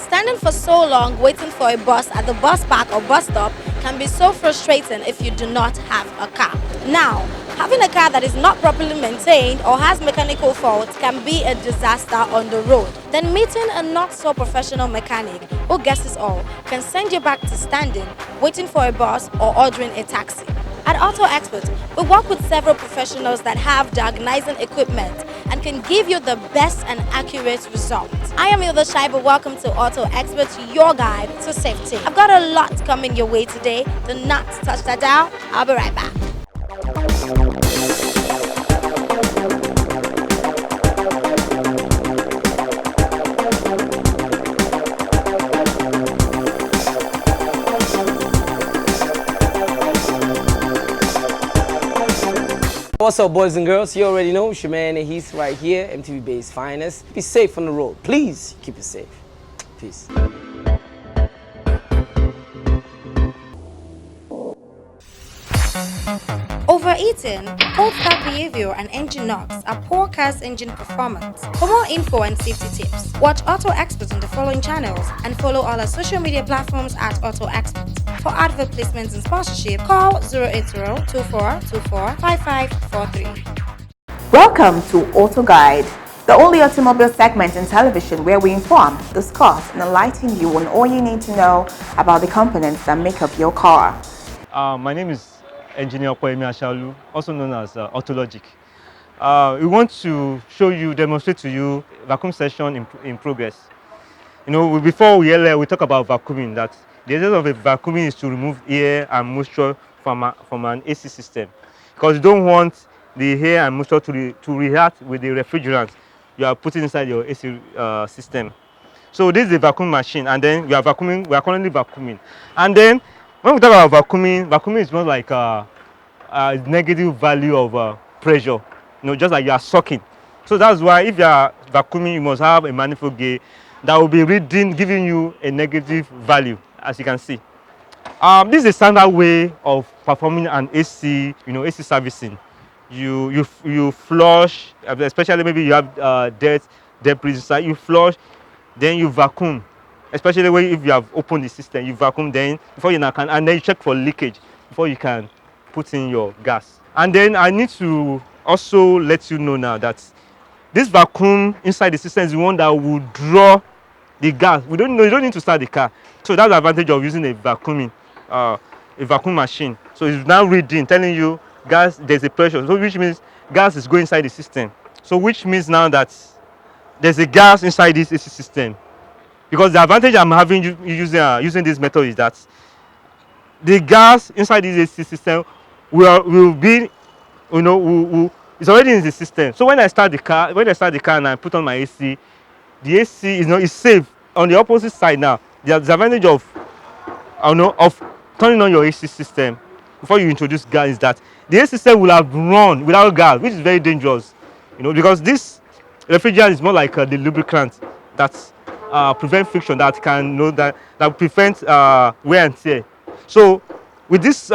Standing for so long waiting for a bus at the bus park or bus stop can be so frustrating if you do not have a car. Now, having a car that is not properly maintained or has mechanical faults can be a disaster on the road. Then meeting a not so professional mechanic who guesses all can send you back to standing, waiting for a bus or ordering a taxi. At Autoxpat, we work with several professionals that have diagnosing equipment and can give you the best and accurate results. I am Hilda Shaiba. Welcome to Autoxpat, your guide to safety. I've got a lot coming your way today. Do not touch that dial. I'll be right back. What's up, boys and girls? You already know, it's your man Heath right here, MTV Bay's finest. Be safe on the road. Please keep it safe. Peace. Overeating, cold start behavior, and engine knocks are poor car's engine performance. For more info and safety tips, watch Autoxpat on the following channels and follow all our social media platforms at Autoxpat. For advert placements and sponsorship, call 080-2424-5543. Welcome to Auto Guide, the only automobile segment in television where we inform, discuss, and enlighten you on all you need to know about the components that make up your car. My name is Engineer Kwemi Ashalu, also known as Autologic. We want to demonstrate to you vacuum session in progress. You know, before we talk about vacuuming, that the essence of a vacuuming is to remove air and moisture from an AC system, because you don't want the air and moisture to react with the refrigerant you are putting inside your AC system. So this is a vacuum machine, and then we are currently vacuuming. And then when we talk about vacuuming is more like a negative value of pressure, you know, just like you are sucking. So that's why if you are vacuuming, you must have a manifold gauge that will be giving you a negative value, as you can see. This is a standard way of performing an AC, AC servicing. You flush, especially maybe you have dirt, debris inside. You flush, then you vacuum. Especially if you have opened the system, you vacuum then before and then you check for leakage before you can put in your gas. And then I need to also let you know now that this vacuum inside the system is the one that will draw the gas. You don't need to start the car. So that's the advantage of using a vacuum machine. So it's now reading, telling you gas, there's a pressure, so which means gas is going inside the system. So which means now that there's a gas inside this AC system. Because the advantage I'm having using this method is that the gas inside this AC system will be, it's already in the system. So when I start the car and I put on my AC, the AC is safe. On the opposite side now, there's the advantage of turning on your AC system before you introduce gas is that the AC system will have run without gas, which is very dangerous. Because this refrigerant is more like the lubricant that prevent friction, that can that prevent wear and tear. So with this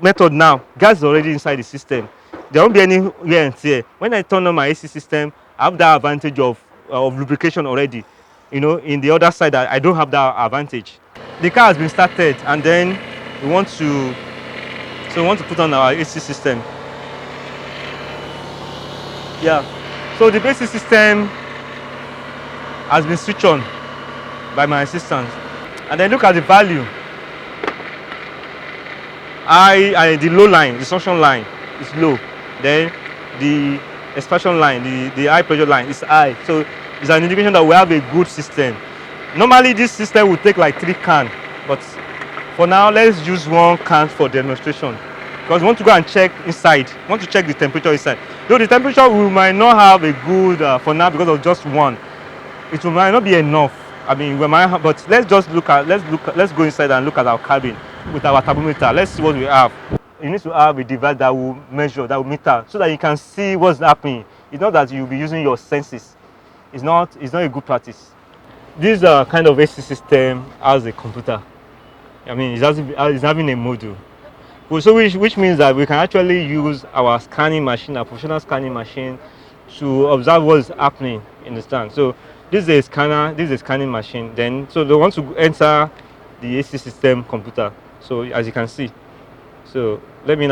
method now, gas is already inside the system. There won't be any wear and tear. When I turn on my AC system, I have that advantage of lubrication already. In the other side, I don't have that advantage. The car has been started, and then we want to put on our AC system. Yeah. So the basic system has been switched on by my assistant, and then look at the value. The low line, the suction line is low. Then the expansion line, the high pressure line is high. So it's an indication that we have a good system. Normally this system will take like 3 cans, but for now let's use 1 can for demonstration, because we want to go and check inside. We want to check the temperature inside. Though the temperature we might not have a good for now because of just 1. It might not be enough. I mean, we might have, but let's go inside and look at our cabin with our thermometer. Let's see what we have. You need to have a device that will measure, that will meter, so that you can see what's happening. It's not that you'll be using your senses. It's not a good practice. This kind of AC system has a computer. I mean, it's having a module. So which means that we can actually use our scanning machine, our professional scanning machine, to observe what's happening in the stand. So this is a scanner, this is a scanning machine. Then, so they want to enter the AC system computer. So as you can see, so let me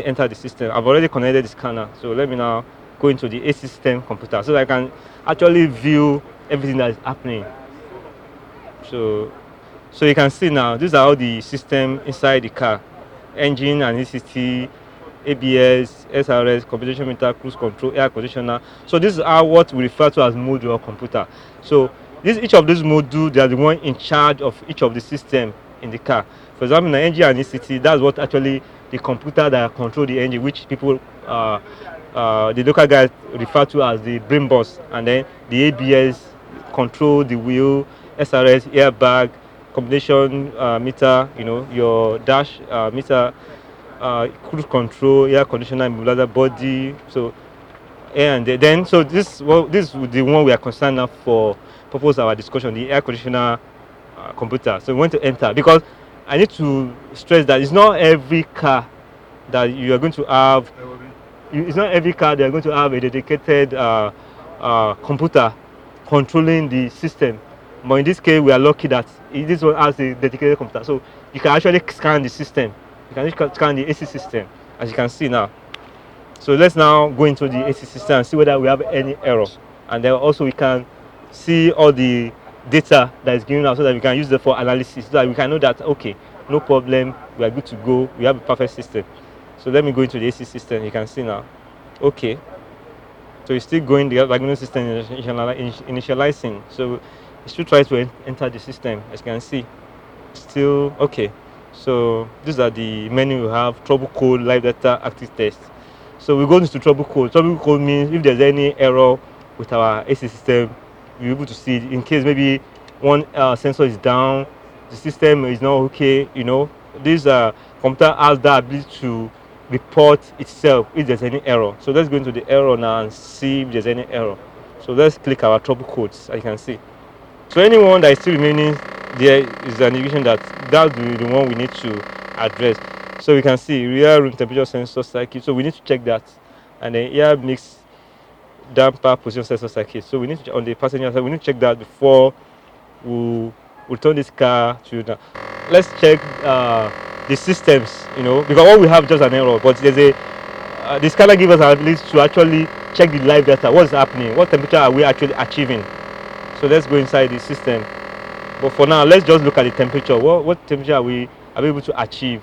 enter the system. I've already connected the scanner. So let me now go into the AC system computer so that I can actually view everything that is happening. So you can see now, these are all the system inside the car: engine and ECT, ABS, SRS, computation meter, cruise control, air conditioner. So this is what we refer to as module computer. So each of these modules, they are the one in charge of each of the system in the car. For example, in the engine and ECT, that's what actually the computer that control the engine, which people, the local guys refer to as the brain box, and then the ABS control the wheel, SRS, airbag, combination meter, your dash meter, cruise control, air conditioner, immobilizer, body. So then so this is the one we are concerned now for purpose of our discussion, the air conditioner computer. So we want to enter, because I need to stress that it's not every car that you are going to have. It's not every car that are going to have a dedicated computer controlling the system. But in this case, we are lucky that this one has a dedicated computer. So you can actually scan the system. You can actually scan the AC system, as you can see now. So let's now go into the AC system and see whether we have any error. And then also we can see all the data that is given out so that we can use it for analysis, so that we can know that, okay, no problem, we are good to go, we have a perfect system. So let me go into the AC system. You can see now. Okay. So it's still going, the diagnostic system initializing. So it still tries to enter the system, as you can see. Still okay. So these are the menu we have: trouble code, live data, active test. So we go into trouble code. Trouble code means if there's any error with our AC system, you're able to see it. In case maybe one sensor is down, the system is not okay, this computer has the ability to report itself if there's any error. So let's go into the error now and see if there's any error. So let's click our trouble codes, as you can see. So anyone that is still remaining, there is an indication that that's the one we need to address. So we can see rear room temperature sensor circuit. So we need to check that, and then air mix damper position sensor circuit. So we need to, on the passenger side, we need to check that before we turn this car to now. Let's check the systems, because what we have is just an error, but there's the scanner gives us an ability to actually check the live data. What's happening? What temperature are we actually achieving? So let's go inside the system. But for now, let's just look at the temperature. What temperature are we able to achieve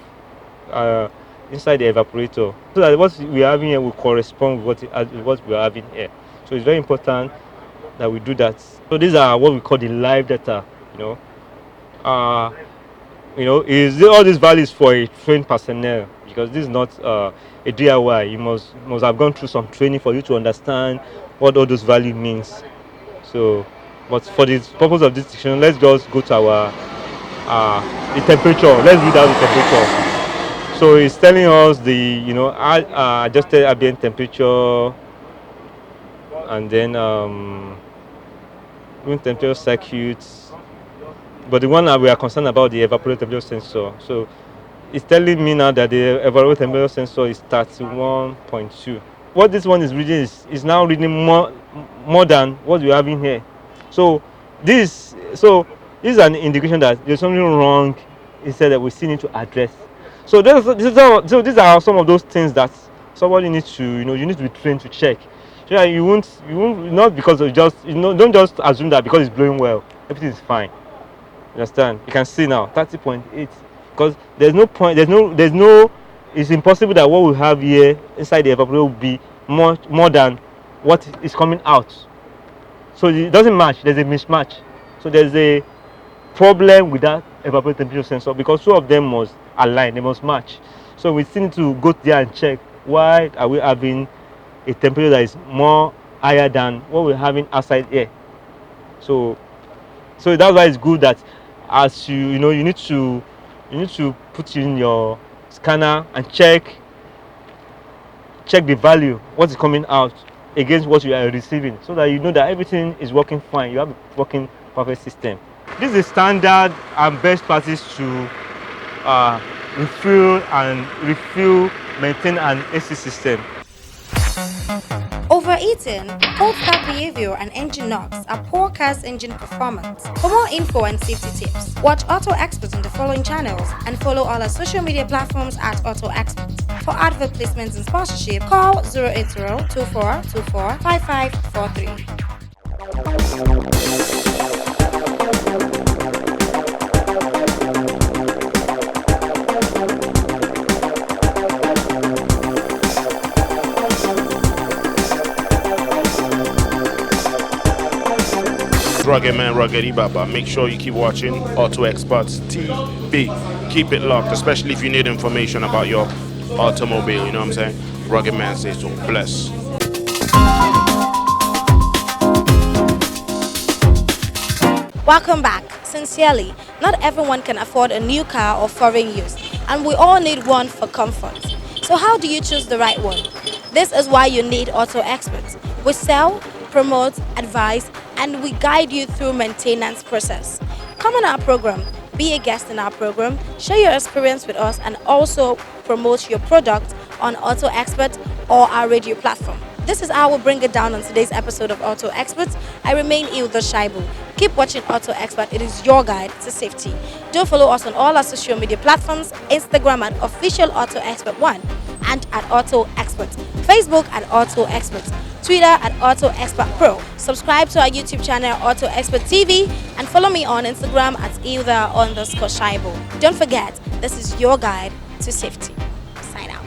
inside the evaporator, so that what we are having here will correspond with what we are having here. So it's very important that we do that. So these are what we call the live data. Is all these values for a trained personnel, because this is not a DIY. You must have gone through some training for you to understand what all those values means. So, but for the purpose of this discussion, let's just go to our the temperature. Let's read out the temperature. So it's telling us the adjusted ambient temperature, and then room temperature circuits. But the one that we are concerned about, the evaporator temperature sensor. So it's telling me now that the evaporator temperature sensor is 31.2. What this one is reading is now reading more than what we have in here. So this is an indication that there's something wrong instead that we still need to address. So these are some of those things that somebody needs to, you need to be trained to check. So you won't not because of don't just assume that because it's blowing well, everything is fine. You understand? You can see now 30.8, because there's no point, it's impossible that what we have here inside the evaporator will be more than what is coming out. So it doesn't match, there's a mismatch. So there's a problem with that evaporator temperature sensor, because two of them must align, they must match. So we still need to go there and check why are we having a temperature that is more higher than what we're having outside here. So that's why it's good that as you need to put in your scanner and check the value, what is coming out against what you are receiving, so that you know that everything is working fine. You have a working perfect system. This is standard and best practice to refuel, maintain an AC system. Over Overeating, cold start behavior, and engine knocks are poor car's engine performance. For more info and safety tips, watch Auto Expert on the following channels and follow all our social media platforms at Auto Expert. For advert placements and sponsorship, call 080-2424-5543. Rugged man, rugged Ibaba. Make sure you keep watching Auto Experts TV. Keep it locked, especially if you need information about your automobile. You know what I'm saying? Rugged man says so. Bless. Welcome back. Sincerely, not everyone can afford a new car or foreign use, and we all need one for comfort. So how do you choose the right one? This is why you need Auto Experts. We sell, promote, advise, and we guide you through maintenance process. Come on our program, be a guest in our program, share your experience with us, and also promote your product on Auto Expert or our radio platform. This is how we'll bring it down on today's episode of Auto Experts. I remain Ilda Shaibu. Keep watching Auto Expert. It is your guide to safety. Do follow us on all our social media platforms, Instagram at Official Auto Expert 1 and at Auto Expert, Facebook at Auto Expert, Twitter at Auto Expert Pro. Subscribe to our YouTube channel Auto Expert TV and follow me on Instagram at Ilda_Shaibu. Don't forget, this is your guide to safety. Sign out.